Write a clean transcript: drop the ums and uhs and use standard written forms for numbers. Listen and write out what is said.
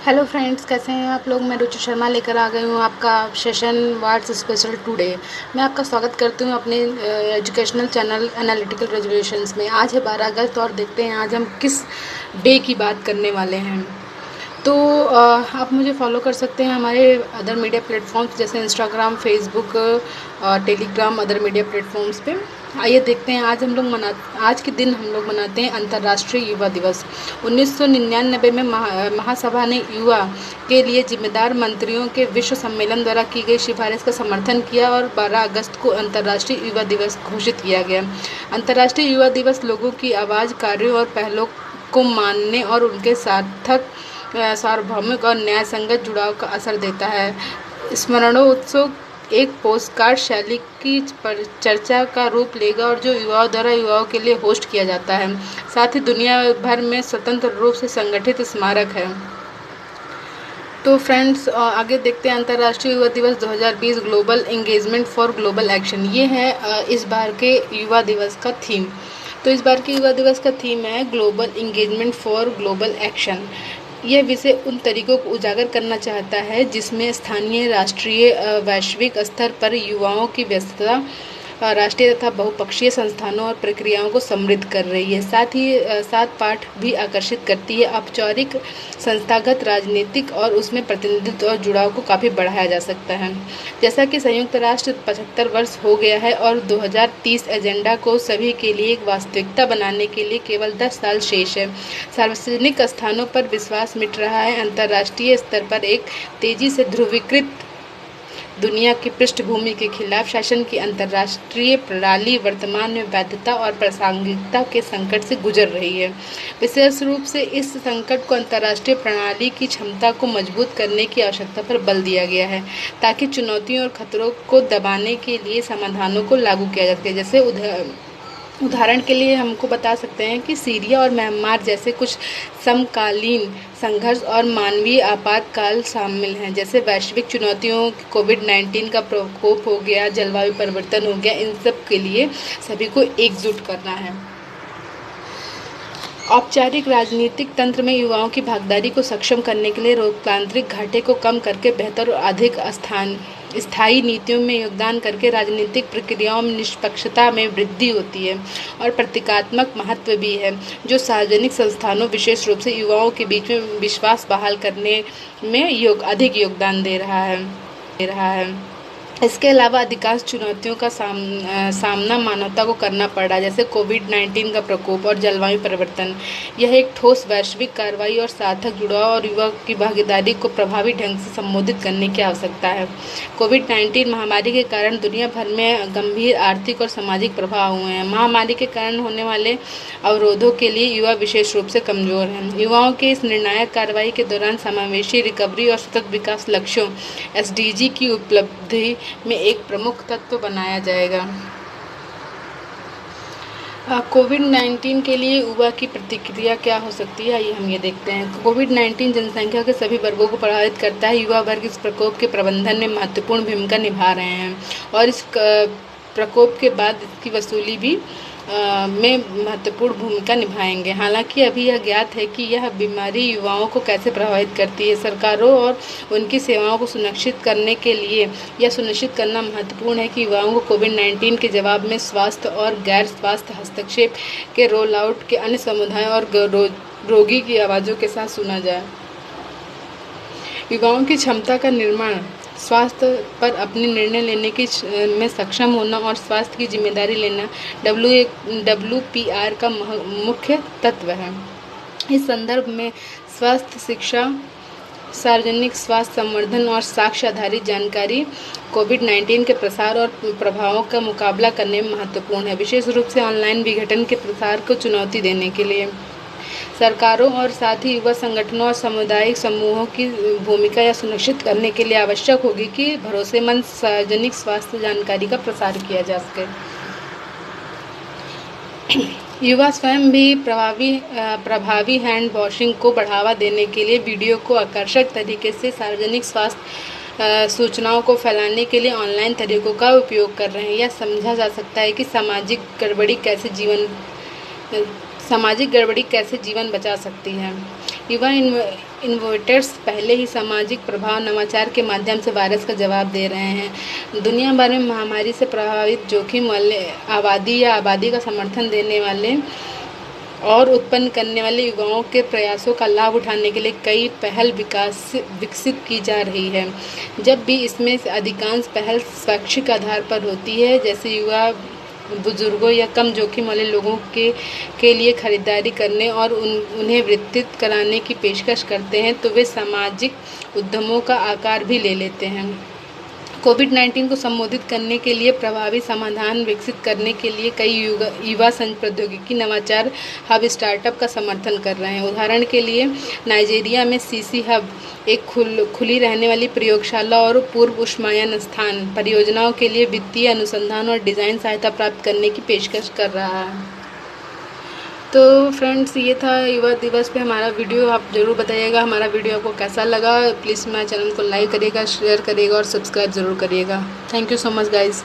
Hello friends, कैसे हैं आप लोग। मैं रुचि शर्मा लेकर आ गई हूँ आपका सेशन वार्ड्स स्पेशल टुडे। मैं आपका स्वागत करती हूँ अपने एजुकेशनल चैनल एनालिटिकल रेजोल्यूशंस में। आज है 12 अगस्त और देखते हैं आज हम किस डे की बात करने वाले हैं। तो आप मुझे फॉलो कर सकते हैं हमारे अदर मीडिया प्लेटफॉर्म्स जैसे Instagram, Facebook, Telegram, other media platforms पे। आइए देखते हैं आज के दिन हम लोग मनाते हैं अंतर्राष्ट्रीय युवा दिवस। 1999 में महासभा ने युवा के लिए जिम्मेदार मंत्रियों के विश्व सम्मेलन द्वारा की गई सिफारिश का समर्थन किया और 12 अगस्त को अंतर्राष्ट्रीय युवा दिवस घोषित किया गया। अंतर्राष्ट्रीय युवा दिवस लोगों की आवाज़, कार्यों और पहलों को मानने और उनके सार्थक, सार्वभौमिक और न्याय संगत जुड़ाव का असर देता है। स्मरणोत्सव एक पोस्टकार्ड शैली की चर्चा का रूप लेगा और जो युवाओं द्वारा युवाओं के लिए होस्ट किया जाता है, साथ ही दुनिया भर में स्वतंत्र रूप से संगठित स्मारक है। तो फ्रेंड्स, आगे देखते हैं अंतर्राष्ट्रीय युवा दिवस 2020 global engagement for global action. ये है इस बार के युवा दिवस का थीम। तो इस बार के युवा दिवस का थीम है global engagement for global action. यह विषय उन तरीकों को उजागर करना चाहता है जिसमें स्थानीय, राष्ट्रीय, वैश्विक स्तर पर युवाओं की व्यस्तता राष्ट्रीय तथा बहुपक्षीय संस्थानों और प्रक्रियाओं को समृद्ध कर रही है। साथ ही साथ पाठ भी आकर्षित करती है। औपचारिक, संस्थागत, राजनीतिक और उसमें प्रतिनिधित्व और जुड़ाव को काफ़ी बढ़ाया जा सकता है। जैसा कि संयुक्त राष्ट्र 75 वर्ष हो गया है और 2030 एजेंडा को सभी के लिए एक वास्तविकता बनाने के लिए केवल 10 साल शेष है। सार्वजनिक स्थानों पर विश्वास मिट रहा है। अंतर्राष्ट्रीय स्तर पर एक तेजी से ध्रुवीकृत दुनिया की पृष्ठभूमि के खिलाफ शासन की अंतर्राष्ट्रीय प्रणाली वर्तमान में वैधता और प्रासंगिकता के संकट से गुजर रही है। विशेष रूप से इस संकट को अंतर्राष्ट्रीय प्रणाली की क्षमता को मजबूत करने की आवश्यकता पर बल दिया गया है, ताकि चुनौतियों और खतरों को दबाने के लिए समाधानों को लागू किया जा सके। जैसे उदाहरण के लिए हमको बता सकते हैं कि सीरिया और म्यांमार जैसे कुछ समकालीन संघर्ष और मानवीय आपातकाल शामिल हैं। जैसे वैश्विक चुनौतियों, कोविड-19 का प्रकोप हो गया, जलवायु परिवर्तन हो गया। इन सब के लिए सभी को एकजुट करना है। औपचारिक राजनीतिक तंत्र में युवाओं की भागीदारी को सक्षम करने के लिए लोकतांत्रिक घाटे को कम करके बेहतर और अधिक स्थायी नीतियों में योगदान करके राजनीतिक प्रक्रियाओं में निष्पक्षता में वृद्धि होती है और प्रतीकात्मक महत्व भी है, जो सार्वजनिक संस्थानों, विशेष रूप से युवाओं के बीच में विश्वास बहाल करने में अधिक योगदान दे रहा है। इसके अलावा अधिकांश चुनौतियों का सामना मानवता को करना पड़ रहा है, जैसे कोविड-19 का प्रकोप और जलवायु परिवर्तन। यह एक ठोस वैश्विक कार्रवाई और सार्थक जुड़ाव और युवा की भागीदारी को प्रभावी ढंग से संबोधित करने की आवश्यकता है। कोविड-19 महामारी के कारण दुनिया भर में गंभीर आर्थिक और सामाजिक प्रभाव हुए हैं। महामारी के कारण होने वाले अवरोधों के लिए युवा विशेष रूप से कमजोर हैं। युवाओं के इस निर्णायक कार्रवाई के दौरान समावेशी, रिकवरी और सतत विकास लक्ष्यों SDG की उपलब्धि में एक प्रमुख तत्व बनाया जाएगा। कोविड-19 के लिए युवा की प्रतिक्रिया क्या हो सकती है, आइए हम ये देखते हैं। कोविड-19 जनसंख्या के सभी वर्गों को प्रभावित करता है। युवा वर्ग इस प्रकोप के प्रबंधन में महत्वपूर्ण भूमिका निभा रहे हैं और इस प्रकोप के बाद इसकी वसूली भी में महत्वपूर्ण भूमिका निभाएंगे। हालांकि अभी यह ज्ञात है कि यह बीमारी युवाओं को कैसे प्रभावित करती है। सरकारों और उनकी सेवाओं को सुनिश्चित करने के लिए यह सुनिश्चित करना महत्वपूर्ण है कि युवाओं को कोविड-19 के जवाब में स्वास्थ्य और गैर स्वास्थ्य हस्तक्षेप के रोल आउट के अन्य समुदायों और रोगी की आवाज़ों के साथ सुना जाए। युवाओं की क्षमता का निर्माण स्वास्थ्य पर अपने निर्णय लेने की में सक्षम होना और स्वास्थ्य की जिम्मेदारी लेना WPR का मुख्य तत्व है। इस संदर्भ में स्वास्थ्य शिक्षा, सार्वजनिक स्वास्थ्य संवर्धन और साक्ष्य आधारित जानकारी कोविड-19 के प्रसार और प्रभावों का मुकाबला करने में महत्वपूर्ण है, विशेष रूप से ऑनलाइन विघटन के प्रसार को चुनौती देने के लिए। सरकारों और साथ ही युवा संगठनों और सामुदायिक समूहों की भूमिका यह सुनिश्चित करने के लिए आवश्यक होगी कि भरोसेमंद सार्वजनिक स्वास्थ्य जानकारी का प्रसार किया जा सके। युवा स्वयं भी प्रभावी हैंड वॉशिंग को बढ़ावा देने के लिए वीडियो को आकर्षक तरीके से सार्वजनिक स्वास्थ्य सूचनाओं को फैलाने के लिए ऑनलाइन तरीकों का उपयोग कर रहे हैं। यह समझा जा सकता है कि सामाजिक गड़बड़ी कैसे जीवन बचा सकती है। युवा इनोवेटर्स पहले ही सामाजिक प्रभाव नवाचार के माध्यम से वायरस का जवाब दे रहे हैं। दुनिया भर में महामारी से प्रभावित जोखिम वाले आबादी या आबादी का समर्थन देने वाले और उत्पन्न करने वाले युवाओं के प्रयासों का लाभ उठाने के लिए कई पहल विकसित की जा रही है। जब भी इसमें से अधिकांश पहल स्वैच्छिक आधार पर होती है, जैसे युवा बुजुर्गों या कम जोखिम वाले लोगों के लिए खरीदारी करने और उन्हें वित्तित कराने की पेशकश करते हैं, तो वे सामाजिक उद्यमों का आकार भी ले लेते हैं। कोविड-19 को संबोधित करने के लिए प्रभावी समाधान विकसित करने के लिए कई युवा संघ प्रौद्योगिकी नवाचार हब स्टार्टअप का समर्थन कर रहे हैं। उदाहरण के लिए नाइजीरिया में सीसी हब एक खुली रहने वाली प्रयोगशाला और पूर्व ऊष्मायन स्थान परियोजनाओं के लिए वित्तीय अनुसंधान और डिज़ाइन सहायता प्राप्त करने की पेशकश कर रहा है। तो फ्रेंड्स, ये था युवा दिवस पे हमारा वीडियो। आप ज़रूर बताइएगा हमारा वीडियो आपको कैसा लगा। प्लीज़ मेरे चैनल को लाइक करिएगा, शेयर करिएगा और सब्सक्राइब ज़रूर करिएगा। Thank you so much guys.